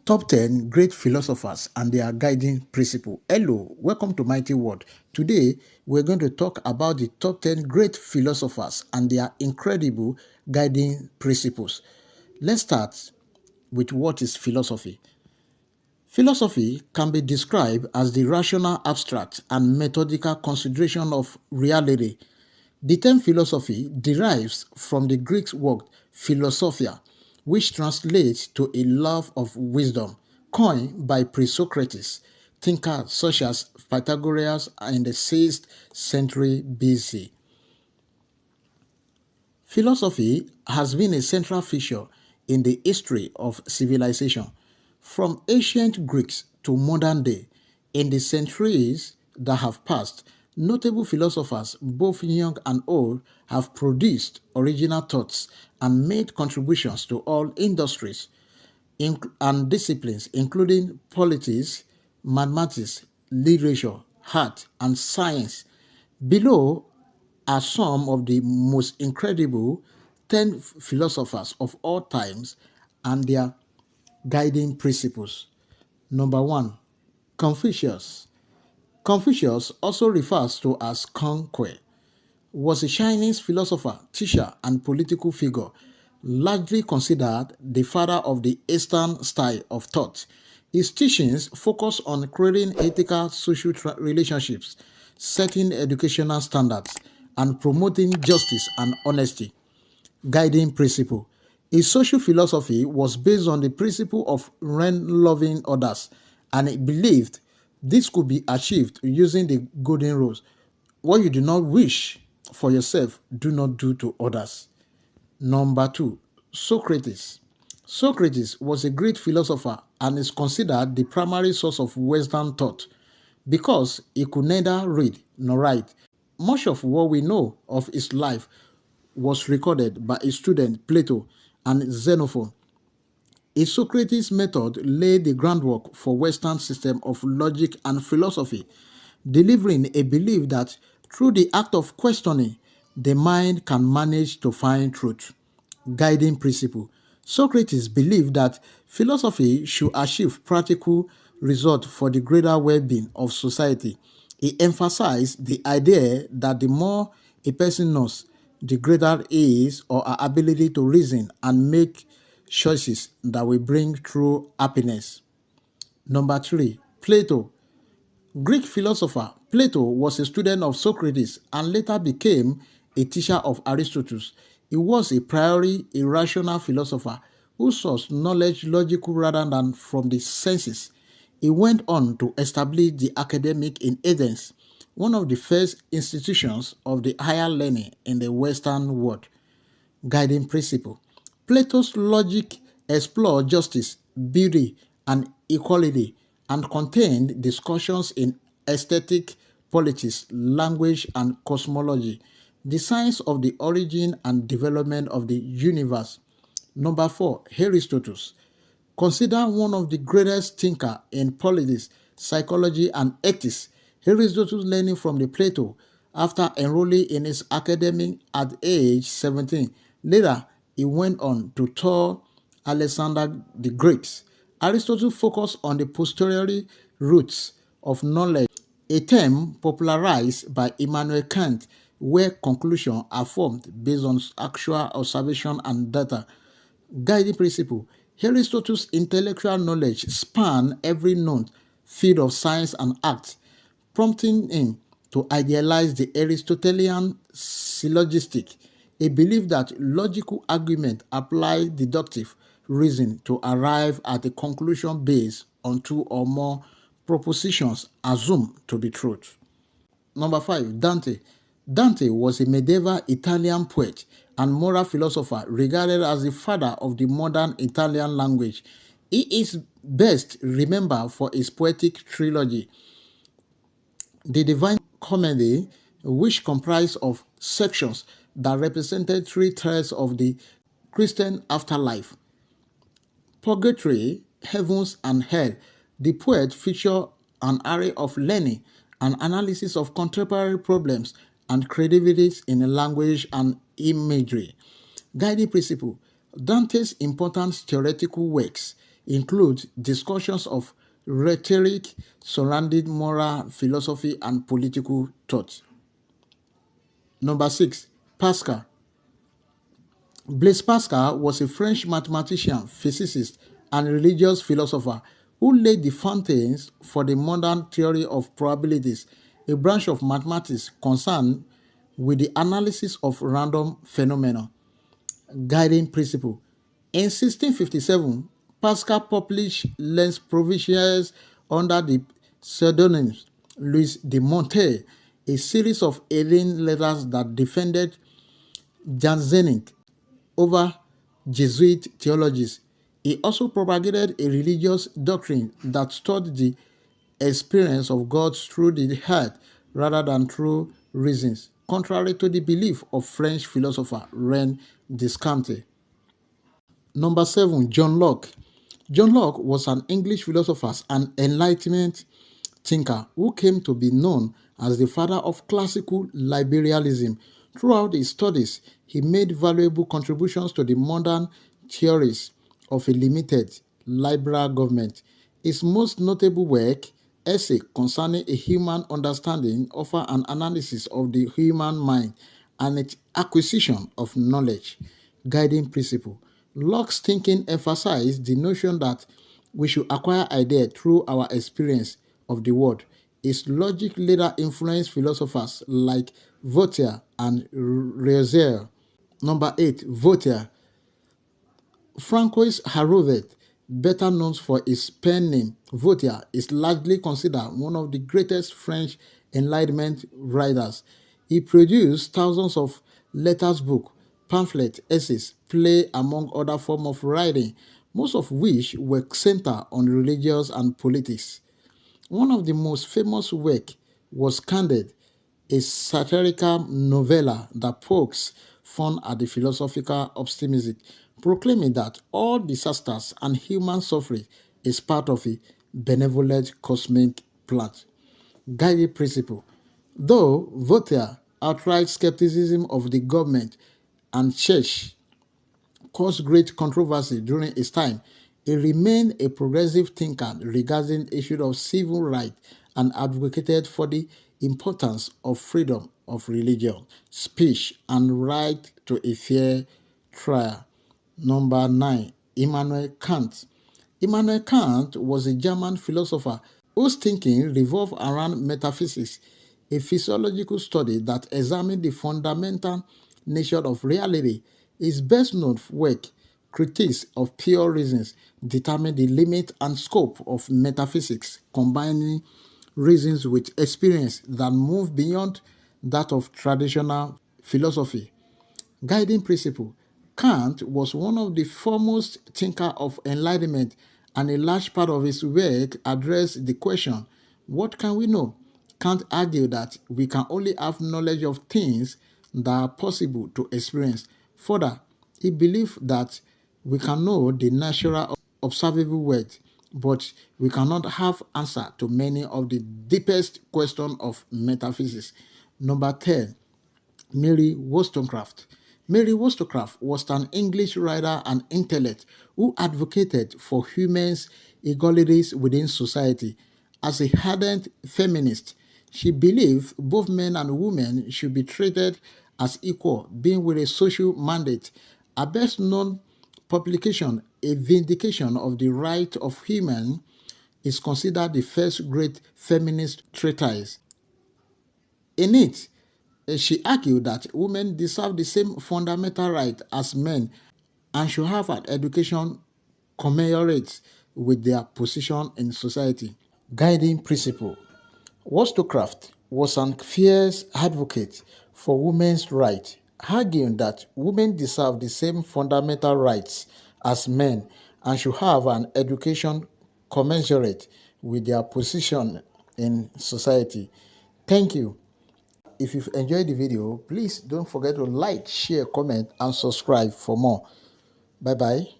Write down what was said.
Top 10 great philosophers and their guiding principle. Hello, welcome to Mighty Word. Today, we're going to talk about the top 10 great philosophers and their incredible guiding principles. Let's start with what is philosophy. Philosophy can be described as the rational, abstract, and methodical consideration of reality. The term philosophy derives from the Greek word philosophia, which translates to a love of wisdom, coined by pre-Socratic thinkers such as Pythagoras in the 6th century BC. Philosophy has been a central feature in the history of civilization, from ancient Greeks to modern day. In the centuries that have passed, notable philosophers, both young and old, have produced original thoughts and made contributions to all industries and disciplines, including politics, mathematics, literature, art, and science. Below are some of the most incredible 10 philosophers of all times and their guiding principles. Number 1, Confucius. Confucius, also refers to as Conque, was a Chinese philosopher, teacher, and political figure, largely considered the father of the Eastern style of thought. His teachings focus on creating ethical social relationships, setting educational standards, and promoting justice and honesty. Guiding principle. His social philosophy was based on the principle of loving others, and he believed this could be achieved using the golden rules. What you do not wish for yourself, do not do to others. Number 2, Socrates. Socrates was a great philosopher and is considered the primary source of Western thought because he could neither read nor write. Much of what we know of his life was recorded by his student Plato and Xenophon. His Socrates method laid the groundwork for Western system of logic and philosophy, delivering a belief that through the act of questioning, the mind can manage to find truth. Guiding principle. Socrates believed that philosophy should achieve practical results for the greater well-being of society. He emphasized the idea that the more a person knows, the greater his or her ability to reason and make choices that will bring true happiness. Number 3, Plato. Greek philosopher Plato was a student of Socrates and later became a teacher of Aristotle. He was a priori irrational philosopher who sought knowledge logical rather than from the senses. He went on to establish the academic in Athens, one of the first institutions of the higher learning in the Western world. Guiding principle. Plato's logic explored justice, beauty, and equality and contained discussions in aesthetic, politics, language, and cosmology, the science of the origin and development of the universe. Number 4, Aristotle. Considered one of the greatest thinkers in politics, psychology, and ethics, Aristotle learning from the Plato after enrolling in his academy at age 17. Later, he went on to tour Alexander the Great. Aristotle focused on the posteriori roots of knowledge, a term popularized by Immanuel Kant, where conclusions are formed based on actual observation and data. Guiding principle. Aristotle's intellectual knowledge spanned every known field of science and art, prompting him to idealize the Aristotelian syllogistic, a belief that logical argument apply deductive reason to arrive at a conclusion based on two or more propositions assumed to be truth. Number 5, Dante. Dante was a medieval Italian poet and moral philosopher regarded as the father of the modern Italian language. He is best remembered for his poetic trilogy, The Divine Comedy, which comprised of sections that represented three threads of the Christian afterlife: purgatory, heavens, and hell. The poet featured an array of learning and analysis of contemporary problems and creativities in language and imagery. Guiding principle. Dante's important theoretical works, include discussions of rhetoric surrounding moral philosophy and political thought. Number 6, Pascal. Blaise Pascal was a French mathematician, physicist, and religious philosopher who laid the foundations for the modern theory of probabilities, a branch of mathematics concerned with the analysis of random phenomena. Guiding principle. In 1657, Pascal published Les Provisions under the pseudonym Louis de Montaigne, a series of 18 letters that defended Jansenist over Jesuit theologies. He also propagated a religious doctrine that taught the experience of God through the heart rather than through reasons, contrary to the belief of French philosopher René Descartes. Number 7, John Locke. John Locke was an English philosopher and Enlightenment thinker who came to be known as the father of classical liberalism. Throughout his studies, he made valuable contributions to the modern theories of a limited liberal government. His most notable work, Essay Concerning a Human Understanding, offers an analysis of the human mind and its acquisition of knowledge. Guiding principle. Locke's thinking emphasized the notion that we should acquire ideas through our experience of the world. His logic later influenced philosophers like Voltaire and Rousseau. Number 8, Voltaire. Francois Harrouet, better known for his pen name Voltaire, is largely considered one of the greatest French Enlightenment writers. He produced thousands of letters books, pamphlets, essays, plays, among other forms of writing, most of which were centered on religion and politics. One of the most famous works was Candide, a satirical novella that pokes fun at the philosophical optimism, proclaiming that all disasters and human suffering is part of a benevolent cosmic plan. Guiding principle. Though Voltaire outright skepticism of the government and church caused great controversy during his time, he remained a progressive thinker regarding issues of civil rights and advocated for the importance of freedom of religion, speech, and right to a fair trial. Number 9, Immanuel Kant. Immanuel Kant was a German philosopher whose thinking revolved around metaphysics, a physiological study that examined the fundamental nature of reality. His best-known work, Critiques of Pure Reasons, determined the limit and scope of metaphysics, combining reasons with experience that move beyond that of traditional philosophy. Guiding principle. Kant was one of the foremost thinkers of enlightenment, and a large part of his work addressed the question, what can we know? Kant argued that we can only have knowledge of things that are possible to experience. Further, he believed that we can know the natural observable world, but we cannot have answer to many of the deepest questions of metaphysics. Number 10, Mary Wollstonecraft. Mary Wollstonecraft was an English writer and intellect who advocated for humans' equalities within society. As a ardent feminist, she believed both men and women should be treated as equal, being with a social mandate. Her best known publication, A Vindication of the Right of Women, is considered the first great feminist treatise. In it, she argued that women deserve the same fundamental right as men and should have an education commensurate with their position in society. Guiding principle. Wollstonecraft was a fierce advocate for women's rights, arguing that women deserve the same fundamental rights as men and should have an education commensurate with their position in society. Thank you. If you've enjoyed the video, please don't forget to like, share, comment, and subscribe for more. Bye-bye.